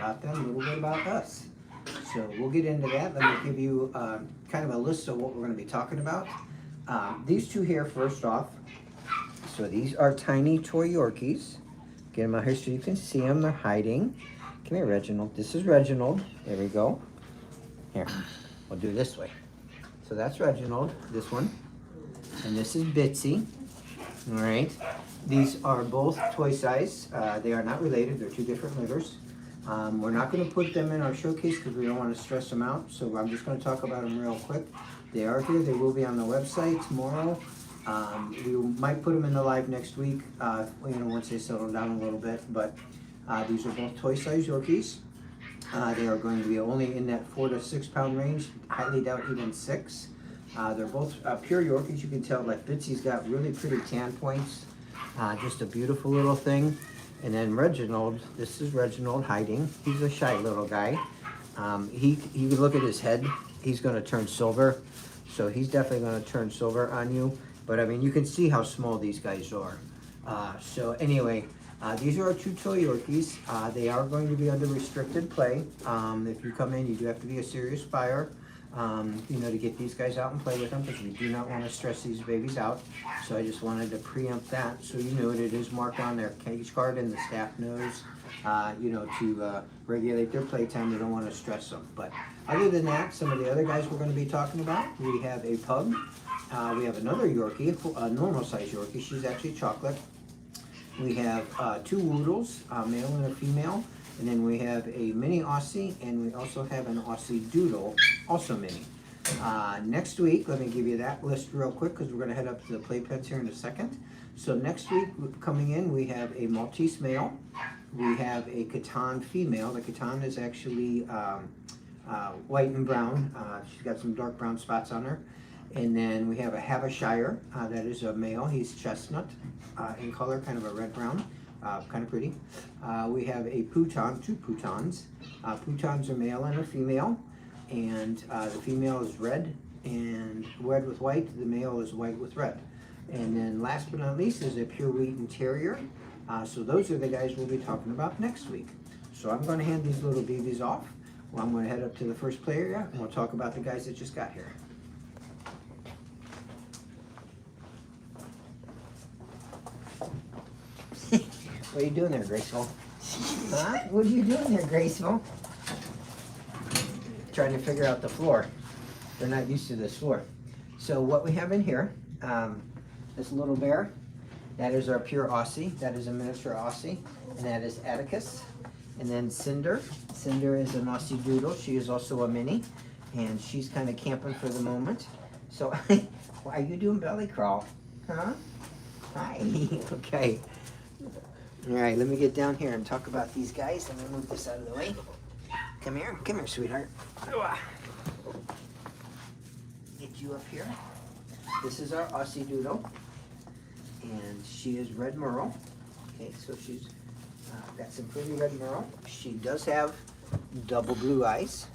about them, a little bit about us. So we'll get into that. Let me give you kind of a list of what we're going to be talking about. These two here, first off. So these are tiny toy Yorkies. Get them out here so you can see them. They're hiding. Come here, Reginald. This is Reginald. There we go. Here, we'll do this way. So that's Reginald, this one. And this is Bitsy. All right. These are both toy size. They are not related. They're two different litters. We're not going to put them in our showcase because we don't want to stress them out. So I'm just going to talk about them real quick. They are here. They will be on the website tomorrow. We might put them in the live next week, once they settle down a little bit. But these are both toy size Yorkies. They are going to be only in that 4 to 6 pound range. Highly doubt even 6. They're both pure Yorkies. You can tell, like, Bitsy's got really pretty tan points. Just a beautiful little thing. And then Reginald, this is Reginald hiding. He's a shy little guy. You can look at his head. He's going to turn silver. So he's definitely going to turn silver on you. But I mean, you can see how small these guys are. So anyway, these are our two toy Yorkies. They are going to be under restricted play. If you come in, you do have to be a serious buyer. To get these guys out and play with them, because we do not want to stress these babies out. So I just wanted to preempt that, so you know it is marked on their cage card, and the staff knows, to regulate their playtime. They don't want to stress them. But other than that, some of the other guys we're going to be talking about, we have a pug. We have another Yorkie, a normal size Yorkie. She's actually chocolate. We have 2 Woodles, a male and a female. And then we have a mini Aussie, and we also have an Aussie Doodle, also mini. Next week, let me give you that list real quick, because we're going to head up to the playpens here in a second. So next week, coming in, we have a Maltese male. We have a Catan female. The Catan is actually white and brown. She's got some dark brown spots on her. And then we have a Havashire. That is a male. He's chestnut in color, kind of a red-brown. Kind of pretty. We have a Pouton, 2 Poutons. Poutons are male and a female, and the female is red with white. The male is white with red. And then last but not least is a pure Wheaten Terrier. So those are the guys we'll be talking about next week. So I'm going to hand these little babies off. Well, I'm going to head up to the first play area, and we'll talk about the guys that just got here. What are you doing there, Graceful? Huh? What are you doing there, Graceful? Trying to figure out the floor. They're not used to this floor. So what we have in here, this little bear, that is our pure Aussie. That is a miniature Aussie. And that is Atticus. And then Cinder. Cinder is an Aussie Doodle. She is also a mini. And she's kind of camping for the moment. So why are you doing belly crawl? Huh? Hi. Okay. All right, let me get down here and talk about these guys. Let me move this out of the way. Come here, sweetheart. Get you up here. This is our Aussie Doodle, and she is red merle. Okay, so she's got some pretty red merle. She does have double blue eyes.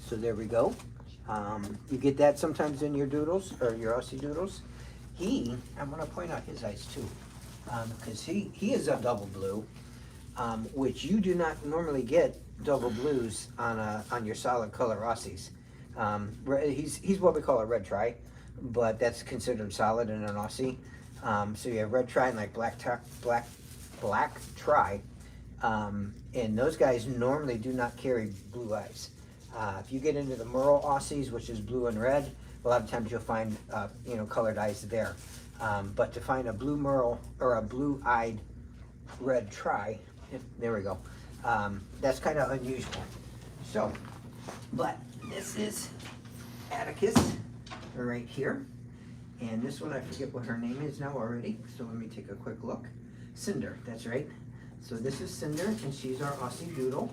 So there we go. You get that sometimes in your doodles, or your Aussie Doodles. I'm going to point out his eyes too. Because he is a double blue, which you do not normally get double blues on your solid color Aussies. He's what we call a red tri, but that's considered solid in an Aussie. So you have red tri and like black tri, and those guys normally do not carry blue eyes. If you get into the Merle Aussies, which is blue and red, a lot of times you'll find colored eyes there. But to find a blue merle or a blue-eyed red tri, there we go, that's kind of unusual. So, but this is Atticus right here. And this one, I forget what her name is now already, so let me take a quick look. Cinder, that's right. So this is Cinder, and she's our Aussie Doodle.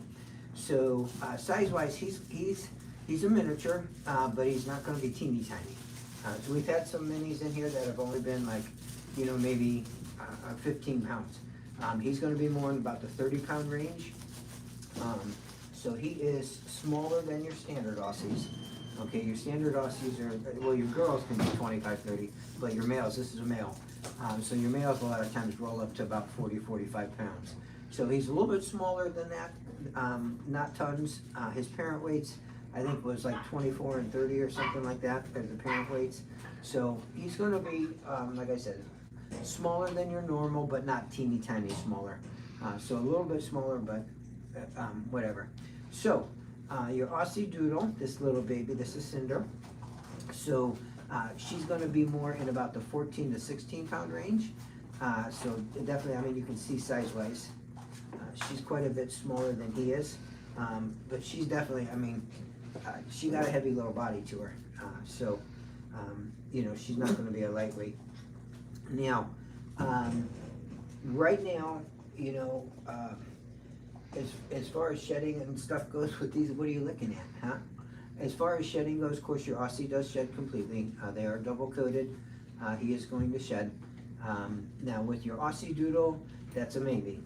So size-wise, he's a miniature, but he's not going to be teeny tiny. So we've had some minis in here that have only been like, maybe 15 pounds. He's going to be more in about the 30-pound range. So he is smaller than your standard Aussies. Okay, your standard Aussies are, your girls can be 25, 30, but your males, this is a male. So your males a lot of times roll up to about 40, 45 pounds. So he's a little bit smaller than that, not tons. His parent weights, I think, was like 24 and 30 or something like that, as the parent weights. So he's gonna be, like I said, smaller than your normal, but not teeny tiny smaller. So a little bit smaller, but whatever. So your Aussie Doodle, this little baby, this is Cinder. So she's gonna be more in about the 14 to 16 pound range. So definitely, I mean, you can see size-wise, she's quite a bit smaller than he is. But she's definitely, I mean, she got a heavy lower body to her. So, you know, she's not gonna be a lightweight. Now, right now, you know, as far as shedding and stuff goes with these, what are you looking at, huh? As far as shedding goes, of course, your Aussie does shed completely. They are double coated. He is going to shed. Now, with your Aussie Doodle, that's a maybe.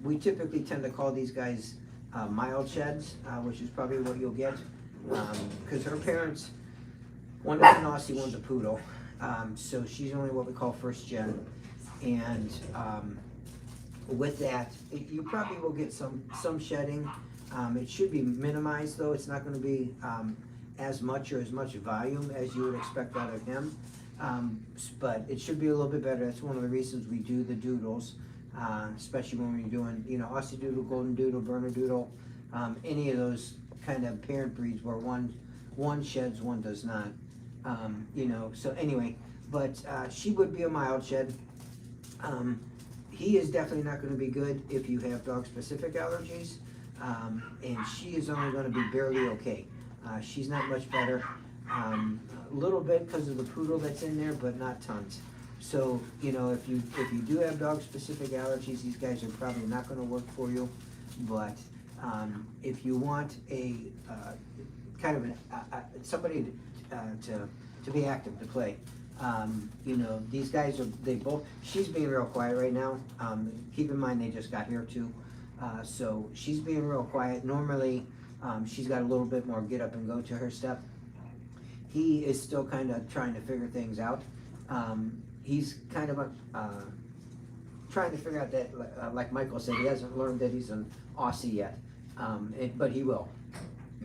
We typically tend to call these guys mild sheds, which is probably what you'll get, because her parents, one is an Aussie, one's a poodle. So she's only what we call first gen, and with that, you probably will get some shedding. It should be minimized though. It's not going to be as much or as much volume as you would expect out of him, but it should be a little bit better. That's one of the reasons we do the doodles, especially when we're doing, you know, Aussie Doodle, Golden Doodle, Berner Doodle, any of those kind of parent breeds where one sheds, one does not. You know, so anyway, but she would be a mild shed. He is definitely not going to be good if you have dog-specific allergies, and she is only going to be barely okay. She's not much better. A little bit because of the poodle that's in there, but not tons. So, you know, if you do have dog-specific allergies, these guys are probably not going to work for you. But if you want a kind of somebody to be active, to play, you know, these guys are, she's being real quiet right now. Keep in mind they just got here too. So she's being real quiet. Normally, she's got a little bit more get up and go to her step. He is still kind of trying to figure things out. He's kind of trying to figure out that, like Michael said, he hasn't learned that he's an Aussie yet, but he will.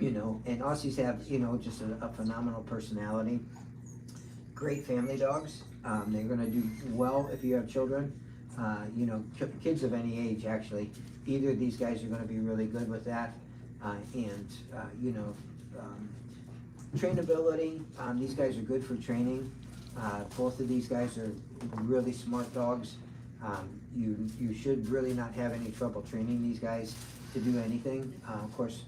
You know, and Aussies have, you know, just a phenomenal personality. Great family dogs. They're going to do well if you have children. You know, kids of any age, actually. Either of these guys are going to be really good with that. And, you know, trainability. These guys are good for training. Both of these guys are really smart dogs. You should really not have any trouble training these guys to do anything. Of course,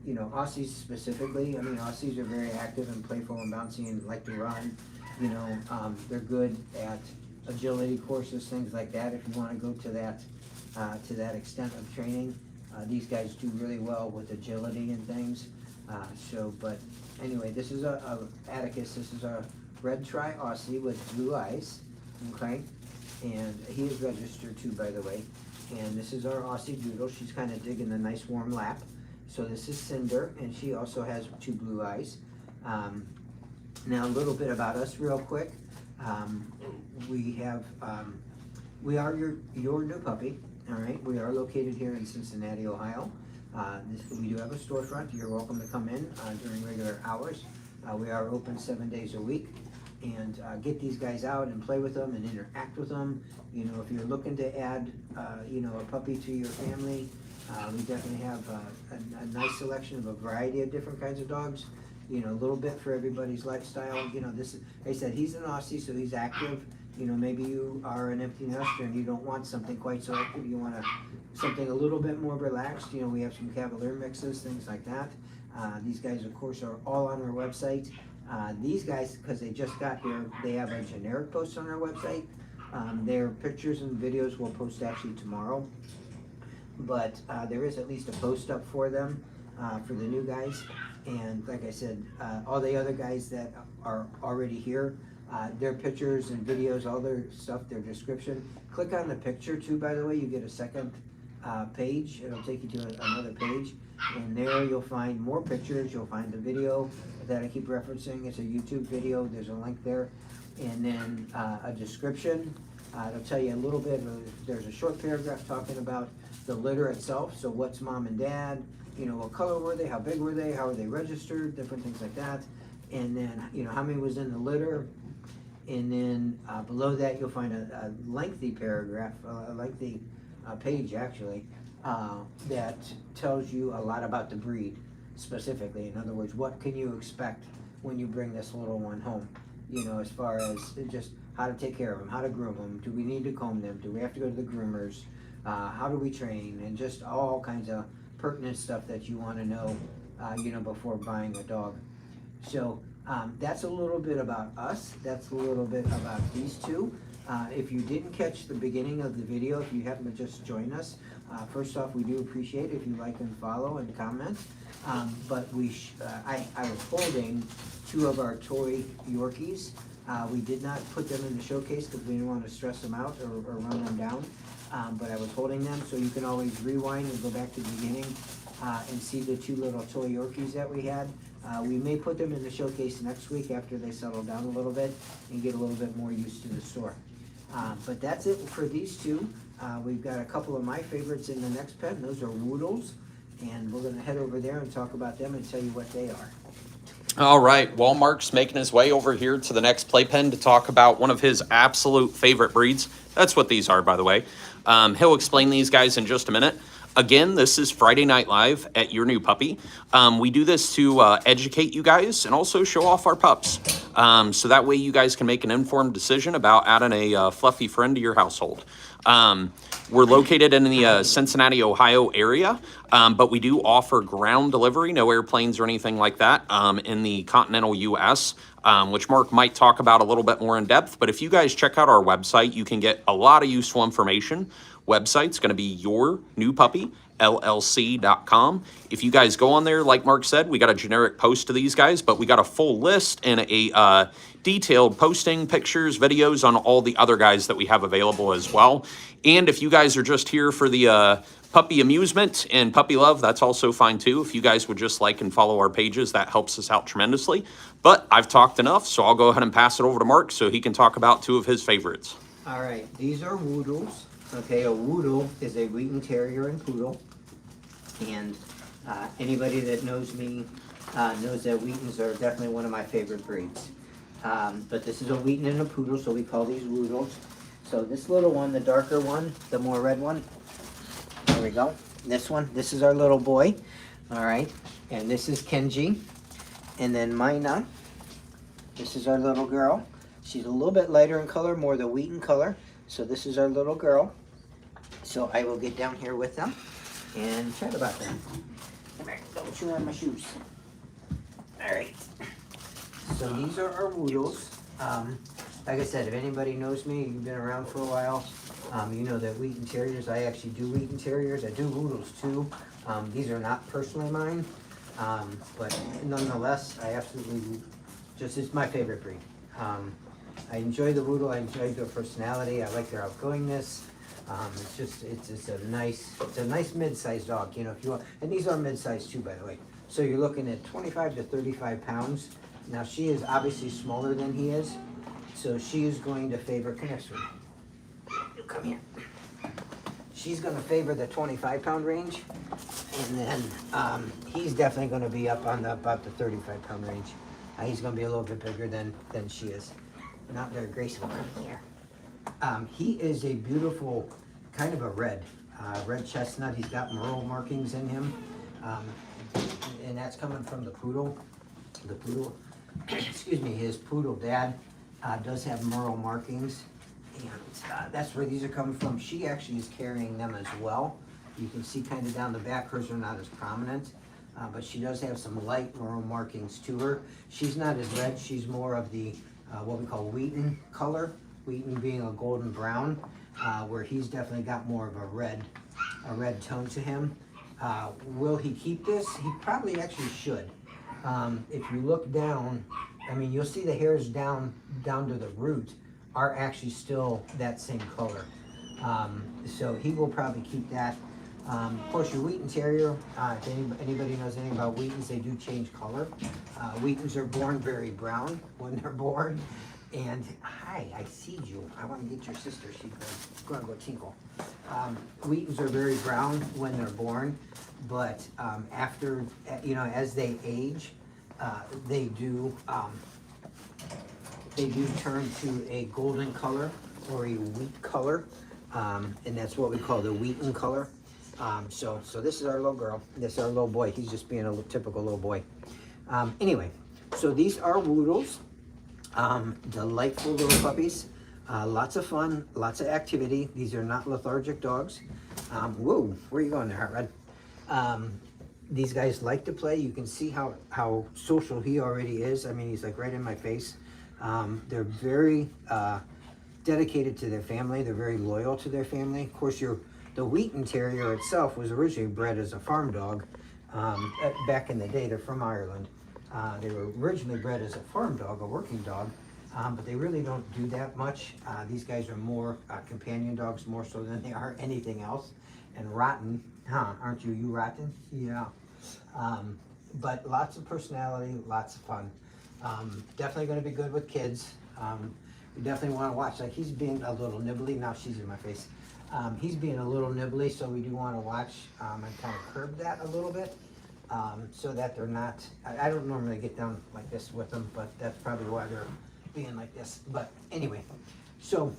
you know, Aussies specifically, I mean, Aussies are very active and playful and bouncy and like to run. You know, they're good at agility courses, things like that. If you want to go to that extent of training, these guys do really well with agility and things. But anyway, this is a Atticus. This is a red tri-Aussie with blue eyes, okay? And he is registered too, by the way. And this is our Aussie Doodle. She's kind of digging the nice warm lap. So this is Cinder, and she also has two blue eyes. Now a little bit about us real quick. We are your new puppy, all right? We are located here in Cincinnati, Ohio. We do have a storefront. You're welcome to come in during regular hours. We are open 7 days a week, and get these guys out and play with them and interact with them. You know, if you're looking to add, you know, a puppy to your family, we definitely have a nice selection of a variety of different kinds of dogs. You know, a little bit for everybody's lifestyle. You know, this is, like I said, he's an Aussie, so he's active. You know, maybe you are an empty nester and you don't want something quite so active. You want something a little bit more relaxed. You know, we have some Cavalier mixes, things like that. These guys, of course, are all on our website. These guys, because they just got here, they have a generic post on our website. Their pictures and videos will post actually tomorrow. But there is at least a post up for them, for the new guys. And like I said, all the other guys that are already here, their pictures and videos, all their stuff, their description. Click on the picture too, by the way, you get a second page. It'll take you to another page. And there you'll find more pictures. You'll find the video that I keep referencing. It's a YouTube video. There's a link there. And then a description. It'll tell you a little bit, there's a short paragraph talking about the litter itself. So what's mom and dad, you know, what color were they, how big were they, how were they registered, different things like that. And then, you know, how many was in the litter. And then below that, you'll find a lengthy paragraph, a lengthy page actually, that tells you a lot about the breed specifically. In other words, what can you expect when you bring this little one home? You know, as far as just how to take care of them, how to groom them, do we need to comb them, do we have to go to the groomers, how do we train, and just all kinds of pertinent stuff that you want to know, you know, before buying a dog. So that's a little bit about us. That's a little bit about these two. If you didn't catch the beginning of the video, if you happen to just join us, first off, we do appreciate it if you like and follow and comment. But I was holding two of our toy Yorkies. We did not put them in the showcase because we didn't want to stress them out or run them down. But I was holding them, so you can always rewind and go back to the beginning and see the two little toy Yorkies that we had. We may put them in the showcase next week after they settle down a little bit and get a little bit more used to the store. But that's it for these two. We've got a couple of my favorites in the next pen. Those are Woodles, and we're going to head over there and talk about them and tell you what they are. All right, well, Mark's making his way over here to the next playpen to talk about one of his absolute favorite breeds. That's what these are, by the way. He'll explain these guys in just a minute. Again, this is Friday Night Live at Your New Puppy. We do this to educate you guys and also show off our pups. So that way you guys can make an informed decision about adding a fluffy friend to your household. We're located in the Cincinnati, Ohio area, but we do offer ground delivery, no airplanes or anything like that, in the continental U.S., which Mark might talk about a little bit more in depth. But if you guys check out our website, you can get a lot of useful information. Website's going to be yournewpuppyllc.com. If you guys go on there, like Mark said, we got a generic post to these guys, but we got a full list and a detailed posting, pictures, videos on all the other guys that we have available as well. And if you guys are just here for the puppy amusement and puppy love, that's also fine too. If you guys would just like and follow our pages, that helps us out tremendously. But I've talked enough, so I'll go ahead and pass it over to Mark so he can talk about two of his favorites. All right, these are Woodles. Okay, a Woodle is a Wheaten Terrier and Poodle. And anybody that knows me knows that Wheatens are definitely one of my favorite breeds. But this is a Wheaten and a Poodle, so we call these Woodles. So this little one, the darker one, the more red one, there we go. This one, this is our little boy. All right, and this is Kenji. And then Mina, this is our little girl. She's a little bit lighter in color, more the Wheaten color. So this is our little girl. So I will get down here with them and chat about them. Come here, don't chew on my shoes. All right. So these are our Woodles. Like I said, if anybody knows me, you've been around for a while, you know that Wheaten Terriers, I actually do Wheaten Terriers. I do Woodles too. These are not personally mine, but nonetheless, I absolutely, it's my favorite breed. I enjoy the Woodle. I enjoy their personality. I like their outgoingness. It's a nice mid-sized dog. You know, if you want, and these are mid-sized too, by the way. So you're looking at 25 to 35 pounds. Now she is obviously smaller than he is, so she is going to favor. Come here, sweetie. You come here. She's going to favor the 25-pound range, and then he's definitely going to be up on about the 35-pound range. He's going to be a little bit bigger than she is. Not very graceful. Come here. He is a beautiful, kind of a red chestnut. He's got merle markings in him, and that's coming from the poodle. The poodle, excuse me, his poodle dad does have merle markings, and that's where these are coming from. She actually is carrying them as well. You can see kind of down the back. Hers are not as prominent, but she does have some light merle markings to her. She's not as red. She's more of the what we call Wheaten color. Wheaten being a golden brown, where he's definitely got more of a red tone to him. Will he keep this? He probably actually should. If you look down, I mean, you'll see the hairs down to the root are actually still that same color. So he will probably keep that. Of course, your Wheaten Terrier, if anybody knows anything about Wheatens, they do change color. Wheatens are born very brown when they're born. And hi, I see you. I want to get your sister. She's going to go tinkle. Wheatons are very brown when they're born, but after, as they age, they do turn to a golden color or a wheat color, and that's what we call the Wheaton color. So this is our little girl. This is our little boy. He's just being a typical little boy. Anyway, so these are Woodles. Delightful little puppies. Lots of fun, lots of activity. These are not lethargic dogs. Whoa, where are you going there, Heart Red? These guys like to play. You can see how social he already is. I mean, he's like right in my face. They're very dedicated to their family. They're very loyal to their family. Of course, the Wheaton Terrier itself was originally bred as a farm dog back in the day. They're from Ireland. They were originally bred as a farm dog, a working dog, but they really don't do that much. These guys are more companion dogs, more so than they are anything else. And rotten, huh? Aren't you? You rotten? Yeah. But lots of personality, lots of fun. Definitely going to be good with kids. You definitely want to watch. Like, he's being a little nibbly. Now she's in my face. He's being a little nibbly, so we do want to watch and kind of curb that a little bit. So that they're not, I don't normally get down like this with them, but that's probably why they're being like this. But anyway, so,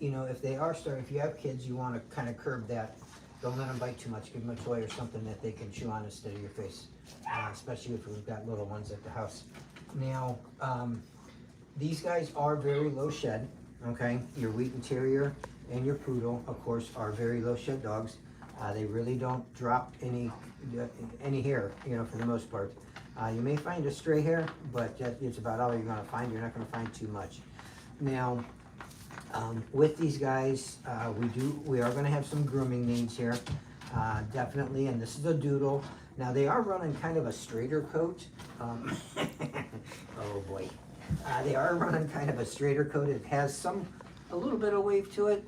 if they are if you have kids, you want to kind of curb that. Don't let them bite too much. Give them a toy or something that they can chew on instead of your face, especially if we've got little ones at the house. Now, these guys are very low shed, okay? Your Wheaton Terrier and your Poodle, of course, are very low shed dogs. They really don't drop any hair, for the most part. You may find a stray hair, but it's about all you're going to find. You're not going to find too much. Now, with these guys, we are going to have some grooming needs here, definitely. And this is a Doodle. Now, they are running kind of a straighter coat. Oh boy, they are running kind of a straighter coat. It has a little bit of wave to it,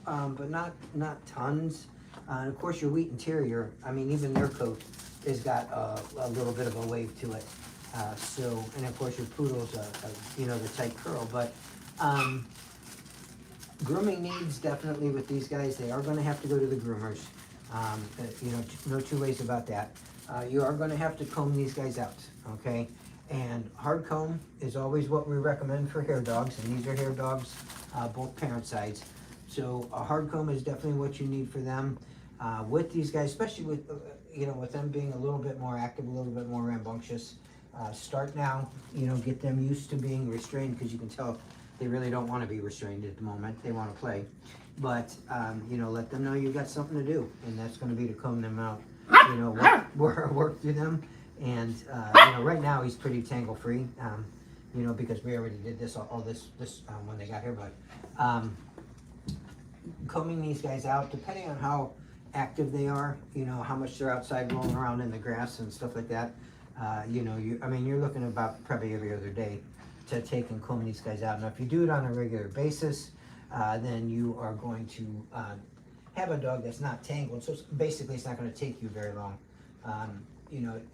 but not tons. And of course, your Wheaton Terrier, I mean, even their coat has got a little bit of a wave to it. And of course, your Poodle's the tight curl. But grooming needs, definitely with these guys. They are going to have to go to the groomers. No two ways about that. You are going to have to comb these guys out, okay? And hard comb is always what we recommend for hair dogs. And these are hair dogs, both parent sides. So a hard comb is definitely what you need for them. With these guys, especially with them being a little bit more active, a little bit more rambunctious, start now, get them used to being restrained, because you can tell they really don't want to be restrained at the moment. They want to play. But, let them know you've got something to do, and that's going to be to comb them out, work through them. And, right now he's pretty tangle free, because we already did this, all this when they got here. But combing these guys out, depending on how active they are, how much they're outside rolling around in the grass and stuff like that, you're looking about probably every other day to take and comb these guys out. Now, if you do it on a regular basis, then you are going to have a dog that's not tangled. So basically, it's not going to take you very long.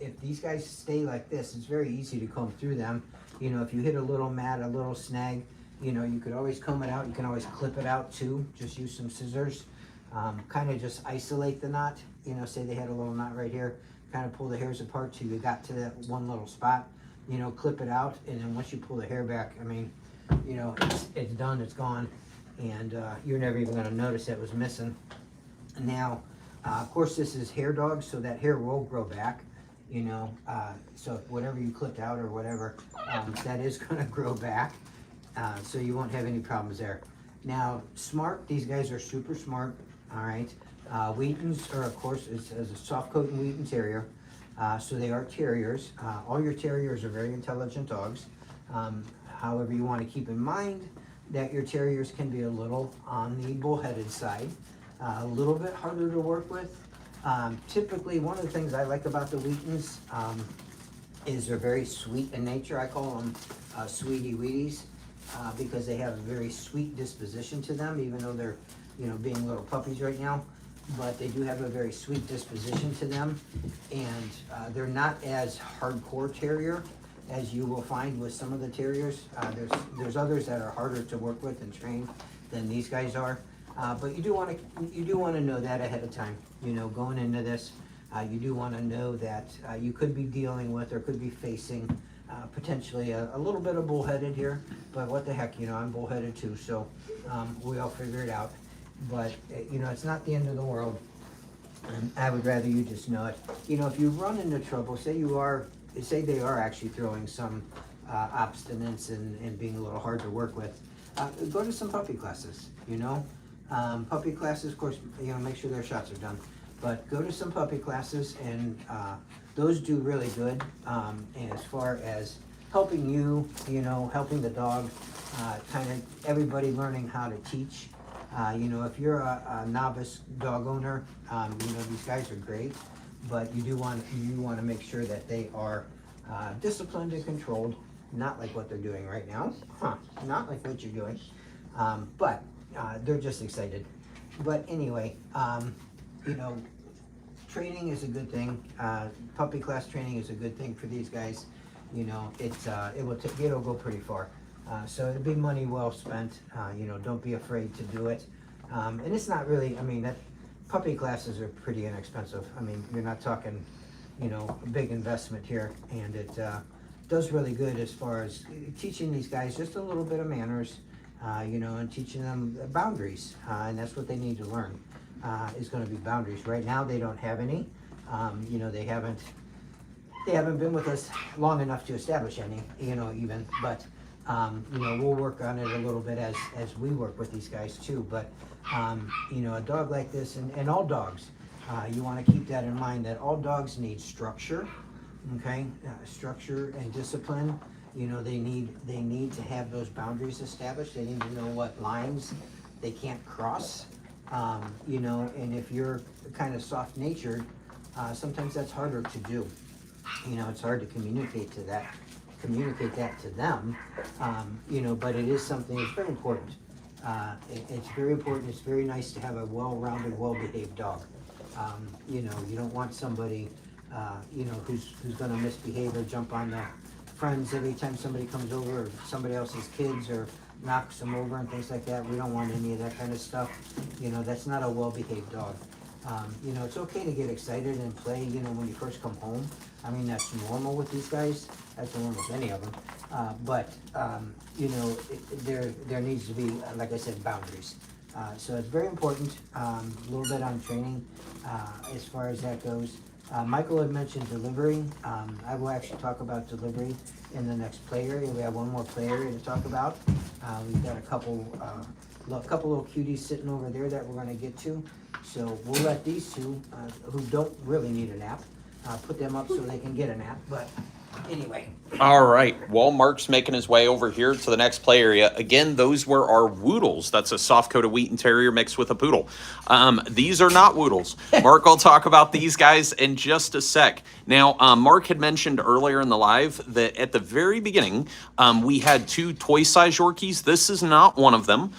If these guys stay like this, it's very easy to comb through them. If you hit a little mat, a little snag, you could always comb it out. You can always clip it out too. Just use some scissors. Kind of just isolate the knot. Say they had a little knot right here. Kind of pull the hairs apart till you got to that one little spot. Clip it out, and then once you pull the hair back, it's done. It's gone, and you're never even going to notice it was missing. Now, of course, this is hair dogs, so that hair will grow back. So whatever you clipped out or whatever, that is going to grow back. So you won't have any problems there. Now, smart, these guys are super smart, all right? Wheatons are, of course, is a soft coat and Wheaton Terrier. So they are terriers. All your terriers are very intelligent dogs. However, you want to keep in mind that your terriers can be a little on the bullheaded side, a little bit harder to work with. Typically, one of the things I like about the Wheatons is they're very sweet in nature. I call them sweetie Wheaties because they have a very sweet disposition to them, even though they're being little puppies right now. But they do have a very sweet disposition to them, and they're not as hardcore terrier as you will find with some of the terriers. There's others that are harder to work with and train than these guys are. But you do want to know that ahead of time. You know, going into this, you do want to know that you could be dealing with or could be facing potentially a little bit of bullheaded here. But what the heck, you know, I'm bullheaded too, so we all figure it out. But you know, it's not the end of the world. And I would rather you just know it. You know, if you run into trouble, say they are actually throwing some obstinance and being a little hard to work with, go to some puppy classes, you know. Puppy classes, of course, you know, make sure their shots are done. But go to some puppy classes, and those do really good as far as helping you, you know, helping the dog, kind of everybody learning how to teach. You know, if you're a novice dog owner, you know, these guys are great, but you want to make sure that they are disciplined and controlled, not like what they're doing right now, not like what you're doing, but they're just excited. But anyway, you know, training is a good thing. Puppy class training is a good thing for these guys. You know, it'll go pretty far. So it'll be money well spent. You know, don't be afraid to do it. And it's not really, I mean, puppy classes are pretty inexpensive. I mean, you're not talking, you know, a big investment here. And it does really good as far as teaching these guys just a little bit of manners, you know, and teaching them boundaries. And that's what they need to learn, is going to be boundaries. Right now, they don't have any. You know, they haven't been with us long enough to establish any, you know, even, but you know, we'll work on it a little bit as we work with these guys too. But you know, a dog like this, and all dogs, you want to keep that in mind, that all dogs need structure, okay? Structure and discipline. You know, they need to have those boundaries established. They need to know what lines they can't cross. You know, and if you're kind of soft-natured, sometimes that's harder to do. You know, it's hard to communicate that to them, you know, but it is something that's very important. It's very important. It's very nice to have a well-rounded, well-behaved dog. You know, you don't want somebody, you know, who's going to misbehave or jump on the friends every time somebody comes over, or somebody else's kids, or knocks them over and things like that. We don't want any of that kind of stuff. You know, that's not a well-behaved dog. You know, it's okay to get excited and play, you know, when you first come home. I mean, that's normal with these guys. That's normal with any of them. But you know, there needs to be, like I said, boundaries. So it's very important. A little bit on training as far as that goes. Michael had mentioned delivery. I will actually talk about delivery in the next play area. We have one more play area to talk about. We've got a couple little cuties sitting over there that we're going to get to. So we'll let these two, who don't really need a nap, put them up so they can get a nap. But anyway. All right. Well, Mark's making his way over here to the next play area. Again, those were our Woodles. That's a soft-coated Wheaten Terrier mixed with a Poodle. These are not Woodles. Mark will talk about these guys in just a sec. Now, Mark had mentioned earlier in the live that at the very beginning, we had two toy-size Yorkies. This is not one of them.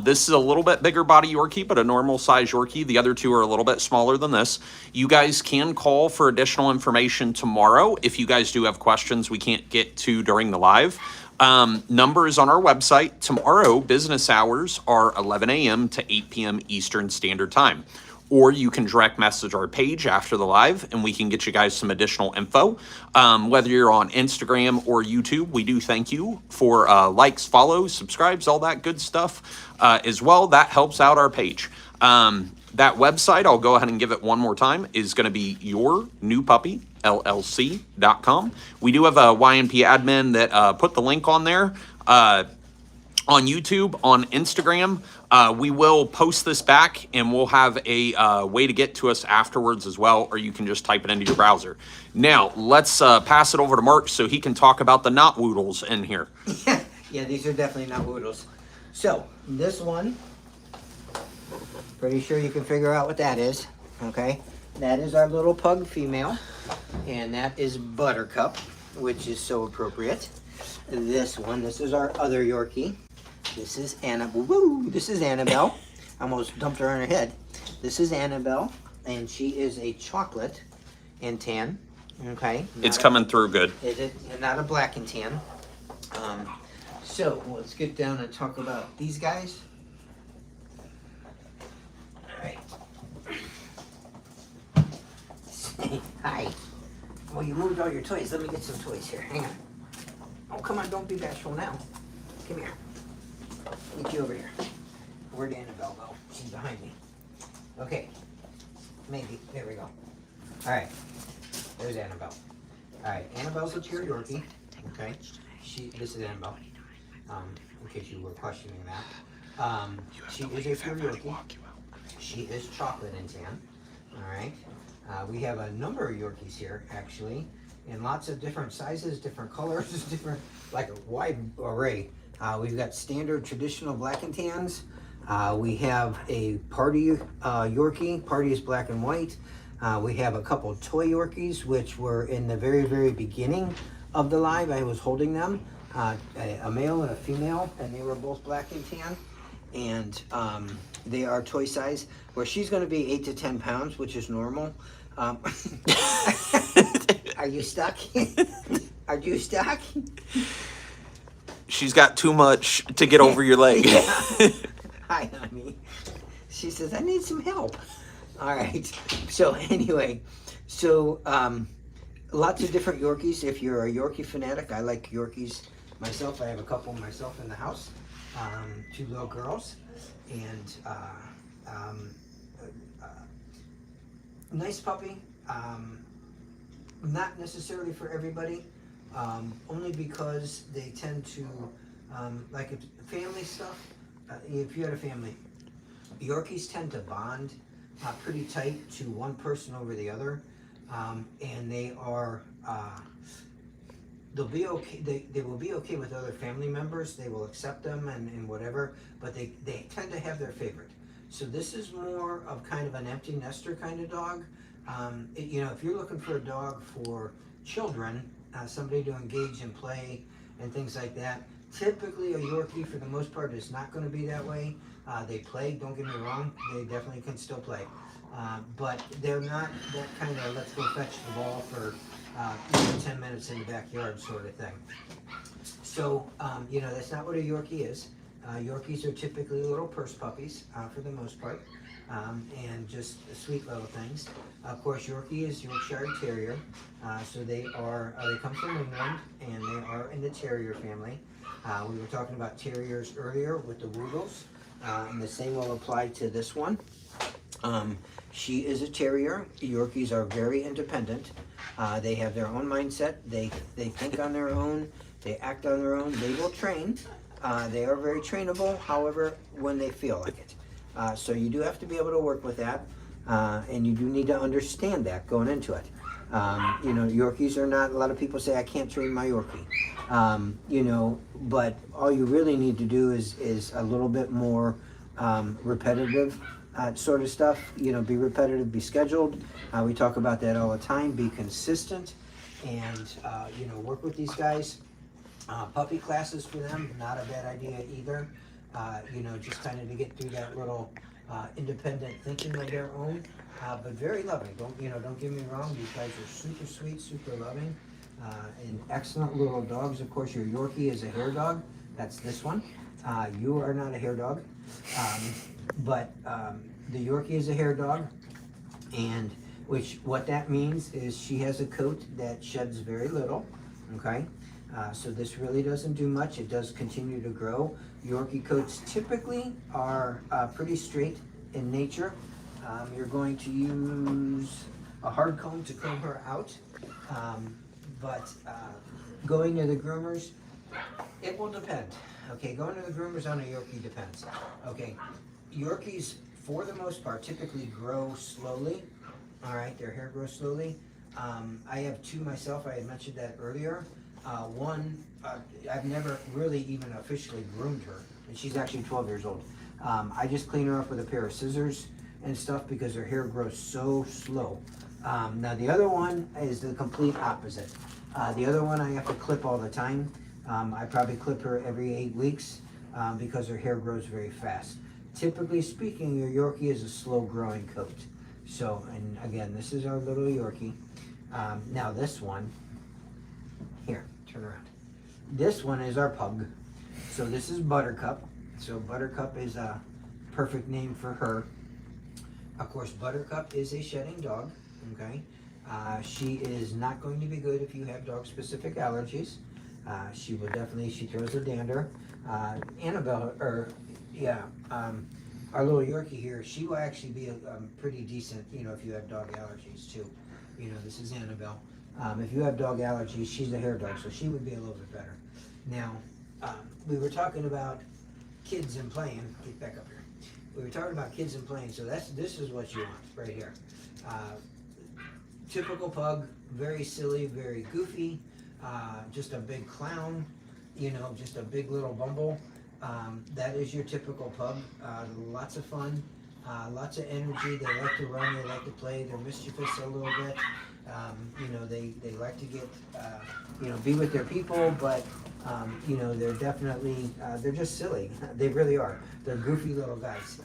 This is a little bit bigger body Yorkie, but a normal-size Yorkie. The other two are a little bit smaller than this. You guys can call for additional information tomorrow if you guys do have questions we can't get to during the live. Number is on our website. Tomorrow, business hours are 11 a.m. to 8 p.m. Eastern Standard Time. Or you can direct message our page after the live, and we can get you guys some additional info. Whether you're on Instagram or YouTube, we do thank you for likes, follows, subscribes, all that good stuff as well. That helps out our page. That website, I'll go ahead and give it one more time, is going to be yournewpuppyllc.com. We do have a YNP admin that put the link on there. On YouTube, on Instagram, we will post this back, and we'll have a way to get to us afterwards as well, or you can just type it into your browser. Now, let's pass it over to Mark so he can talk about the not Woodles in here. Yeah, these are definitely not Woodles. So, this one, pretty sure you can figure out what that is, okay? That is our little pug female, and that is Buttercup, which is so appropriate. This one, this is our other Yorkie. This is Annabelle. Woo! This is Annabelle. I almost dumped her on her head. This is Annabelle, and she is a chocolate and tan. Okay. It's not coming through good. Is it not a black and tan? So let's get down and talk about these guys. All right. Hi. Well, you moved all your toys. Let me get some toys here. Hang on. Oh, come on! Don't be bashful now. Come here. Get you over here. Where'd Annabelle go? She's behind me. Okay. Maybe. There we go. All right. There's Annabelle. All right. Annabelle's a pure Yorkie. Okay. This is Annabelle. In case you were questioning that. She is a pure Yorkie. She is chocolate and tan. All right. We have a number of Yorkies here, actually, in lots of different sizes, different colors, different, like a wide array. We've got standard traditional black and tans. We have a party Yorkie. Party is black and white. We have a couple toy Yorkies, which were in the very, very beginning of the live. I was holding them, a male and a female, and they were both black and tan. And they are toy size, where she's going to be 8 to 10 pounds, which is normal. Are you stuck? Are you stuck? She's got too much to get over your leg. Hi, honey. She says, I need some help. All right. So anyway, lots of different Yorkies. If you're a Yorkie fanatic, I like Yorkies myself. I have a couple myself in the house. 2 little girls. And nice puppy. Not necessarily for everybody. Only because they tend to, like family stuff, if you had a family, Yorkies tend to bond pretty tight to one person over the other, and they are, they'll be okay, they will be okay with other family members, they will accept them and whatever, but they tend to have their favorite. So this is more of kind of an empty nester kind of dog. You know, if you're looking for a dog for children, somebody to engage and play and things like that. Typically a Yorkie for the most part is not going to be that way. They play, don't get me wrong, they definitely can still play. But they're not that kind of let's go fetch the ball for 10 minutes in the backyard sort of thing. So, you know, that's not what a Yorkie is. Yorkies are typically little purse puppies for the most part. And just sweet little things. Of course, Yorkie is Yorkshire Terrier, so they come from England, and they are in the Terrier family. We were talking about Terriers earlier with the Woodles, and the same will apply to this one. She is a Terrier. Yorkies are very independent. They have their own mindset. They think on their own. They act on their own. They will train. They are very trainable, however, when they feel like it. So you do have to be able to work with that, and you do need to understand that going into it. You know, Yorkies are not, a lot of people say, I can't train my Yorkie. You know, but all you really need to do is a little bit more repetitive sort of stuff. You know, be repetitive, be scheduled. We talk about that all the time. Be consistent, and, you know, work with these guys. Puppy classes for them, not a bad idea either. You know, just kind of to get through that little independent thinking of their own, but very loving. Don't get me wrong. These guys are super sweet, super loving, and excellent little dogs. Of course, your Yorkie is a hair dog. That's this one. You are not a hair dog, but the Yorkie is a hair dog, and what that means is she has a coat that sheds very little. Okay. So this really doesn't do much. It does continue to grow. Yorkie coats typically are pretty straight in nature. You're going to use a hard comb to comb her out. But going to the groomers, it will depend. Okay, going to the groomers on a Yorkie depends. Okay, Yorkies, for the most part, typically grow slowly. All right, their hair grows slowly. I have 2 myself. I had mentioned that earlier. One, I've never really even officially groomed her, and she's actually 12 years old. I just clean her up with a pair of scissors and stuff because her hair grows so slow. Now the other one is the complete opposite. The other one I have to clip all the time. I probably clip her every 8 weeks because her hair grows very fast. Typically speaking, your Yorkie is a slow growing coat. So, and again, this is our little Yorkie. Now this one, here, turn around. This one is our pug. So this is Buttercup. So Buttercup is a perfect name for her. Of course, Buttercup is a shedding dog, okay? She is not going to be good if you have dog-specific allergies. She will definitely, she throws a dander. Annabelle, our little Yorkie here, she will actually be pretty decent, you know, if you have dog allergies too. You know, this is Annabelle. If you have dog allergies, she's a hair dog, so she would be a little bit better. Now, we were talking about kids and playing. Get back up here. We were talking about kids and playing, so this is what you want right here. Typical pug, very silly, very goofy, just a big clown, you know, just a big little bumble. That is your typical pug. Lots of fun, lots of energy. They like to run, they like to play. They're mischievous a little bit. You know, they like to get, you know, be with their people, but, you know, they're definitely, they're just silly. They really are. They're goofy little guys.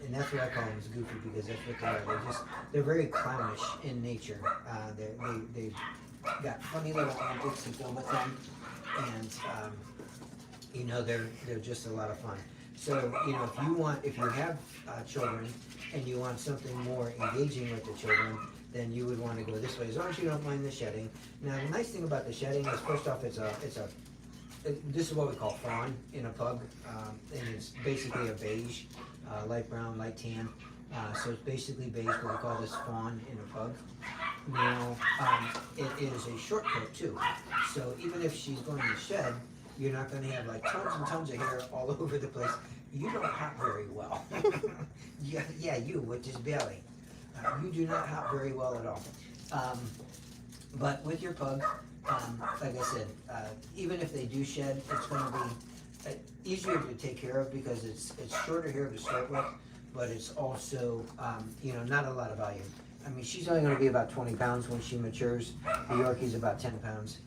And that's what I call them, is goofy, because that's what they are. They're very clownish in nature. They've got funny little antics that go with them, and you know, they're just a lot of fun. So, you know, if you have children and you want something more engaging with the children, then you would want to go this way, as long as you don't mind the shedding. Now, the nice thing about the shedding is, first off, this is what we call fawn in a pug, and it's basically a beige, light brown, light tan. So it's basically beige, but we call this fawn in a pug. Now, it is a short coat too. So even if she's going to shed, you're not going to have like tons and tons of hair all over the place. You don't hop very well. Yeah, you with this belly. You do not hop very well at all. But with your pug, like I said, even if they do shed, it's going to be easier to take care of because it's shorter hair to start with, but it's also, you know, not a lot of volume. I mean, she's only going to be about 20 pounds when she matures. The Yorkie's about 10 pounds.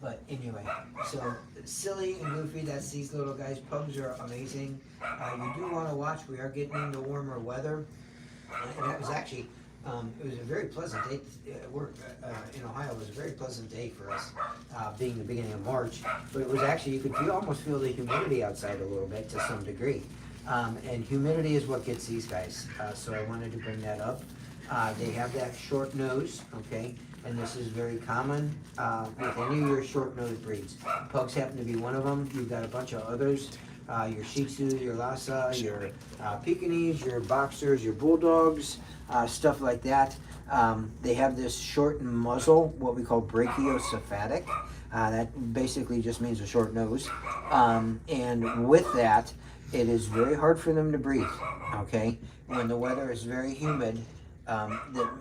But anyway, so silly and goofy, that's these little guys. Pugs are amazing. You do want to watch. We are getting into warmer weather. And that was actually, it was a very pleasant day. In Ohio, it was a very pleasant day for us, being the beginning of March. But it was actually, you could almost feel the humidity outside a little bit to some degree. And humidity is what gets these guys. So I wanted to bring that up. They have that short nose, okay? And this is very common with any of your short-nosed breeds. Pugs happen to be one of them. You've got a bunch of others. Your Shih Tzu, your Lhasa, your Pekingese, your Boxers, your Bulldogs, stuff like that. They have this shortened muzzle, what we call brachiocephatic. That basically just means a short nose. And with that, it is very hard for them to breathe, okay? When the weather is very humid,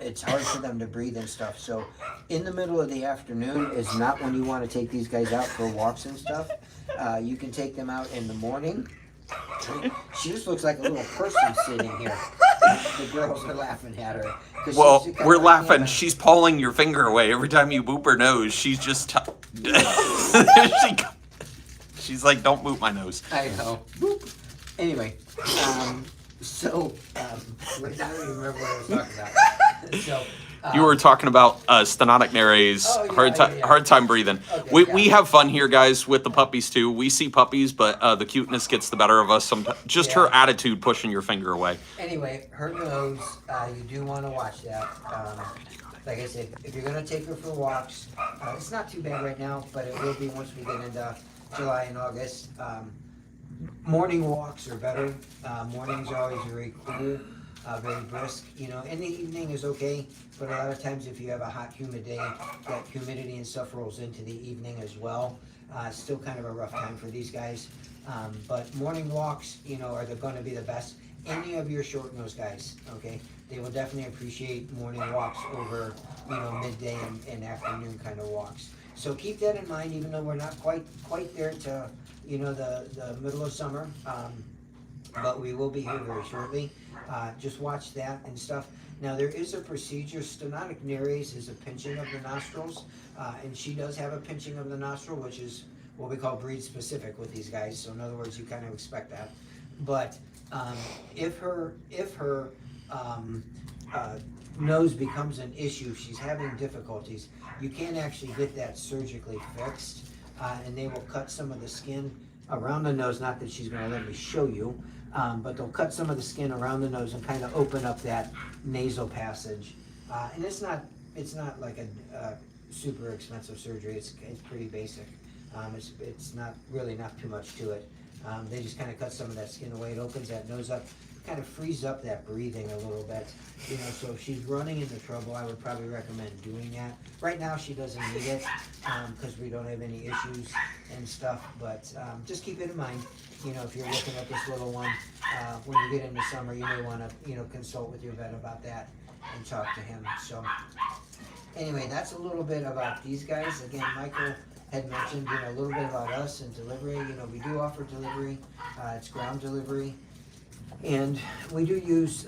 it's hard for them to breathe and stuff. So in the middle of the afternoon is not when you want to take these guys out for walks and stuff. You can take them out in the morning. She just looks like a little person sitting here. The girls are laughing at her. Well, we're laughing. She's pulling your finger away every time you boop her nose. She's just she's like, don't boop my nose. I know. Boop. Anyway, I don't even remember what I was talking about. So, you were talking about stenotic nares, hard time breathing. Okay, we have fun here, guys, with the puppies too. We see puppies, but the cuteness gets the better of us sometimes. Just her attitude pushing your finger away. Anyway, her nose, you do want to watch that. Like I said, if you're going to take her for walks, it's not too bad right now, but it will be once we get into July and August. Morning walks are better. Mornings are always very cool. Very brisk, you know, in the evening is okay, but a lot of times if you have a hot, humid day, that humidity and stuff rolls into the evening as well. It's still kind of a rough time for these guys, but morning walks, you know, are going to be the best. Any of your short-nosed guys, okay, they will definitely appreciate morning walks over, you know, midday and afternoon kind of walks. So keep that in mind, even though we're not quite there to, you know, the middle of summer, but we will be here very shortly. Just watch that and stuff. Now there is a procedure. Stenotic nares is a pinching of the nostrils, and she does have a pinching of the nostril, which is what we call breed specific with these guys. So in other words, you kind of expect that. But if her nose becomes an issue, she's having difficulties, you can actually get that surgically fixed, and they will cut some of the skin around the nose, not that she's gonna let me show you, but they'll cut some of the skin around the nose and kind of open up that nasal passage. And it's not like a super expensive surgery, it's pretty basic. It's not too much to it. They just kind of cut some of that skin away, it opens that nose up, kind of frees up that breathing a little bit. You know, so if she's running into trouble, I would probably recommend doing that. Right now, she doesn't need it, because we don't have any issues and stuff, but just keep it in mind, you know, if you're looking at this little one, when you get into summer, you may want to, you know, consult with your vet about that and talk to him. So anyway, that's a little bit about these guys. Again, Michael had mentioned, you know, a little bit about us and delivery. You know, we do offer delivery. It's ground delivery. And we do use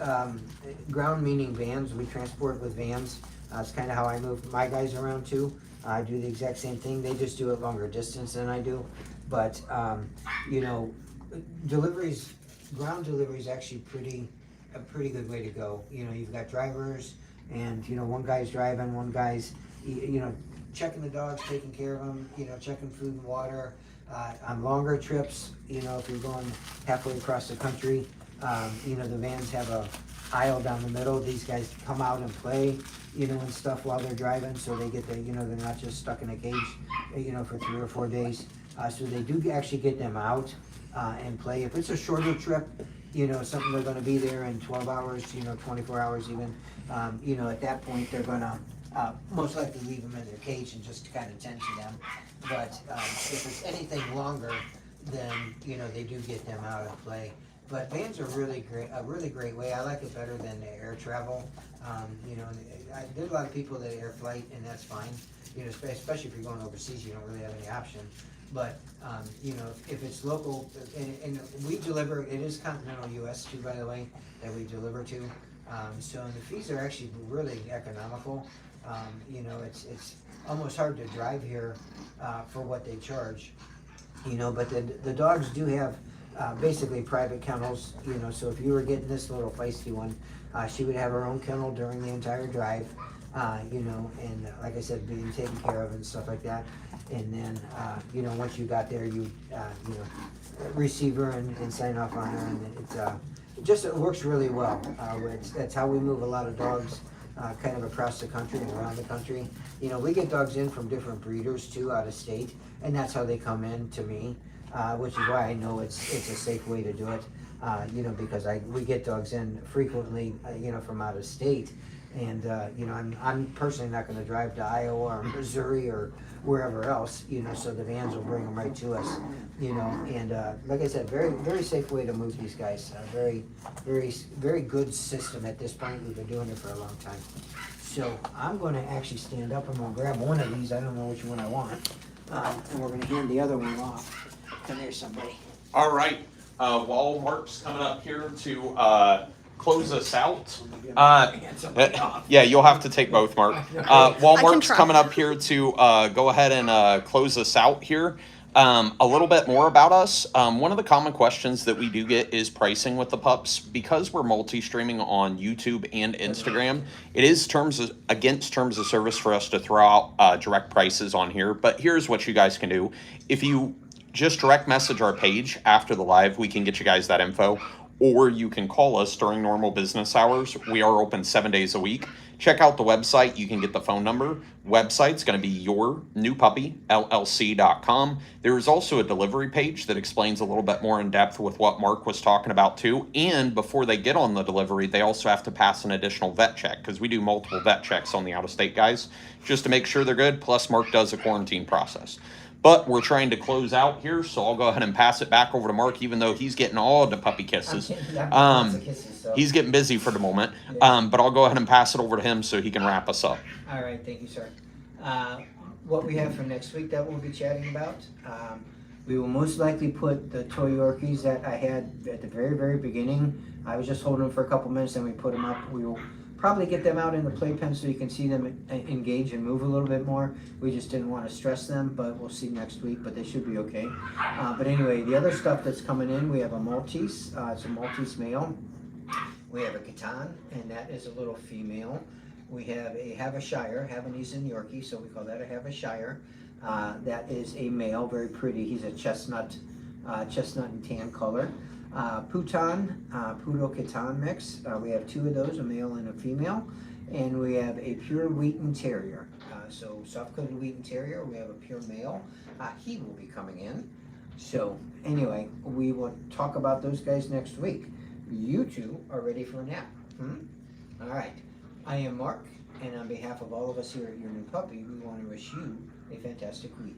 ground, meaning vans. We transport with vans. It's kind of how I move my guys around too. I do the exact same thing. They just do it longer distance than I do. But, you know, ground delivery is actually a pretty good way to go. You know, you've got drivers and, you know, one guy's driving, one guy's, you know, checking the dogs, taking care of them, you know, checking food and water. On longer trips, you know, if you're going halfway across the country, you know, the vans have a aisle down the middle. These guys come out and play, you know, and stuff while they're driving, so they get you know, they're not just stuck in a cage, you know, for 3 or 4 days. So they do actually get them out and play. If it's a shorter trip, you know, something they're going to be there in 12 hours, you know, 24 hours even, you know, at that point they're going to most likely leave them in their cage and just kind of tend to them. But if it's anything longer, then, you know, they do get them out and play. But vans are a really great way. I like it better than the air travel. You know, there's a lot of people that air flight, and that's fine. You know, especially if you're going overseas, you don't really have any option. But you know, if it's local, and we deliver, it is continental U.S. too, by the way, that we deliver to. So the fees are actually really economical. You know, it's almost hard to drive here for what they charge. You know, but the dogs do have basically private kennels. You know, so if you were getting this little feisty one, she would have her own kennel during the entire drive. You know, and like I said, being taken care of and stuff like that. And then, you know, once you got there, you know, receive her and sign off on her, and it works really well. That's how we move a lot of dogs, kind of across the country and around the country. You know, we get dogs in from different breeders too, out of state, and that's how they come in to me, which is why I know it's a safe way to do it. You know, because we get dogs in frequently, you know, from out of state. And you know, I'm personally not going to drive to Iowa or Missouri or wherever else, you know, so the vans will bring them right to us, you know. And like I said, very safe way to move these guys. Very good system at this point. We've been doing it for a long time. So I'm going to actually stand up. I'm going to grab one of these. I don't know which one I want, and we're going to hand the other one off. Come here, somebody. All right. While Mark's coming up here to close us out. Yeah, you'll have to take both, Mark. While Mark's coming up here to go ahead and close us out here, a little bit more about us. One of the common questions that we do get is pricing with the pups. Because we're multi-streaming on YouTube and Instagram, it is against terms of service for us to throw out direct prices on here. But here's what you guys can do. If you just direct message our page after the live, we can get you guys that info. Or you can call us during normal business hours. We are open 7 days a week. Check out the website. You can get the phone number. Website's going to be yournewpuppyllc.com. There is also a delivery page that explains a little bit more in depth with what Mark was talking about too. And before they get on the delivery, they also have to pass an additional vet check, because we do multiple vet checks on the out-of-state guys just to make sure they're good. Plus, Mark does a quarantine process. But we're trying to close out here, so I'll go ahead and pass it back over to Mark, even though he's getting all the puppy kisses. He's getting busy for the moment. But I'll go ahead and pass it over to him so he can wrap us up. All right, thank you, sir. What we have for next week that we'll be chatting about, we will most likely put the toy Yorkies that I had at the very beginning. I was just holding them for a couple minutes, then we put them up. We will probably get them out in the playpen so you can see them engage and move a little bit more. We just didn't want to stress them, but we'll see next week, but they should be okay. But anyway, the other stuff that's coming in, we have a Maltese. It's a Maltese male. We have a Katan, and that is a little female. We have a Havashire, Havanese Yorkie, so we call that a Havashire. That is a male, very pretty. He's a chestnut and tan color. Pouton, Poodle Kitan mix. We have two of those, a male and a female. And we have a pure Wheaten Terrier. So soft-coated Wheaten Terrier, we have a pure male. He will be coming in. So anyway, we will talk about those guys next week. You two are ready for a nap. All right. I am Mark, and on behalf of all of us here at Your New Puppy, we want to wish you a fantastic week.